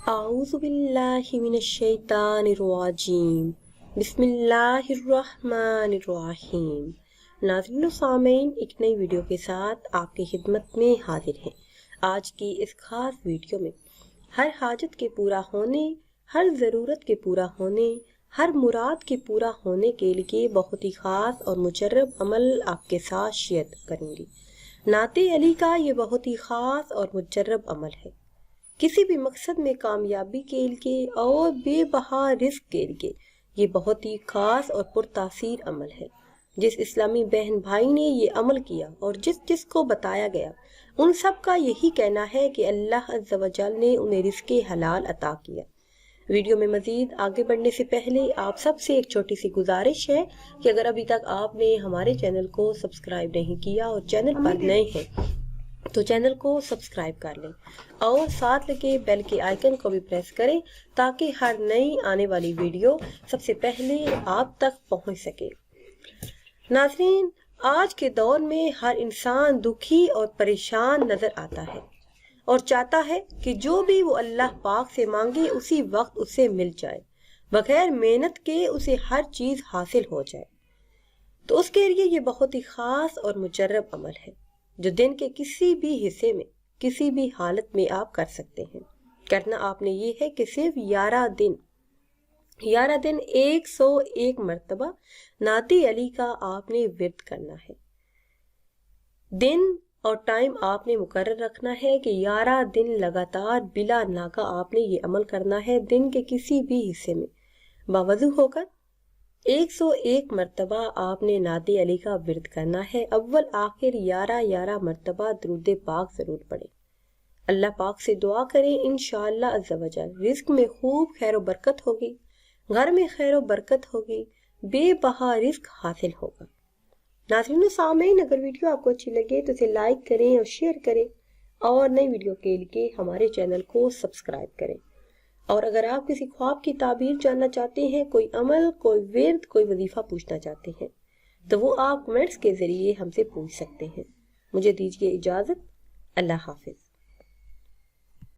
اعوذ باللہ من الشیطان الرجیم بسم اللہ الرحمن الرحیم۔ ناظرین و سامعین، ایک نئی ویڈیو کے ساتھ آپ کی خدمت میں حاضر ہیں۔ آج کی اس خاص ویڈیو میں ہر حاجت کے پورا ہونے، ہر ضرورت کے پورا ہونے، ہر مراد کے پورا ہونے کے لیے بہت ہی خاص اور مجرب عمل آپ کے ساتھ شیئر کروں گی۔ نعت علی کا یہ بہت ہی خاص اور مجرب عمل ہے۔ کسی بھی مقصد میں کامیابی کے لیے اور بے بہا رزق کے لیے یہ بہت ہی خاص اور پرتاثیر عمل ہے۔ جس اسلامی بہن بھائی نے یہ عمل کیا اور جس کو بتایا گیا، ان سب کا یہی کہنا ہے کہ اللہ عز و جل نے انہیں رزق حلال عطا کیا۔ ویڈیو میں مزید آگے بڑھنے سے پہلے آپ سب سے ایک چھوٹی سی گزارش ہے کہ اگر ابھی تک آپ نے ہمارے چینل کو سبسکرائب نہیں کیا اور چینل پر نئے ہیں تو چینل کو سبسکرائب کر لیں اور ساتھ لگے بیل کے آئیکن کو بھی پریس کریں تاکہ ہر نئی آنے والی ویڈیو سب سے پہلے آپ تک پہنچ سکے۔ ناظرین، آج کے دور میں ہر انسان دکھی اور پریشان نظر آتا ہے اور چاہتا ہے کہ جو بھی وہ اللہ پاک سے مانگے اسی وقت اسے مل جائے، بغیر محنت کے اسے ہر چیز حاصل ہو جائے۔ تو اس کے لیے یہ بہت ہی خاص اور مجرب عمل ہے جو دن کے کسی بھی حصے میں کسی بھی حالت میں آپ کر سکتے ہیں۔ کرنا آپ نے یہ ہے کہ صرف 11 دن 101 مرتبہ نعت علی کا آپ نے ورد کرنا ہے۔ دن اور ٹائم آپ نے مقرر رکھنا ہے کہ 11 دن لگاتار بلا ناغہ آپ نے یہ عمل کرنا ہے۔ دن کے کسی بھی حصے میں باوضو ہو کر 101 مرتبہ آپ نے نعت علی کا ورد کرنا ہے۔ اول آخر 11 مرتبہ درود پاک ضرور پڑھیں۔ اللہ پاک سے دعا کریں، انشاءاللہ عز و جل رزق میں خوب خیر و برکت ہوگی، گھر میں خیر و برکت ہوگی، بے بہا رزق حاصل ہوگا۔ ناظرین و سامعین، اگر ویڈیو آپ کو اچھی لگے تو اسے لائک کریں اور شیئر کریں اور نئی ویڈیو کے لیے ہمارے چینل کو سبسکرائب کریں۔ اور اگر آپ کسی خواب کی تعبیر جاننا چاہتے ہیں، کوئی عمل، کوئی ورد، کوئی وظیفہ پوچھنا چاہتے ہیں تو وہ آپ کمنٹس کے ذریعے ہم سے پوچھ سکتے ہیں۔ مجھے دیجیے اجازت، اللہ حافظ۔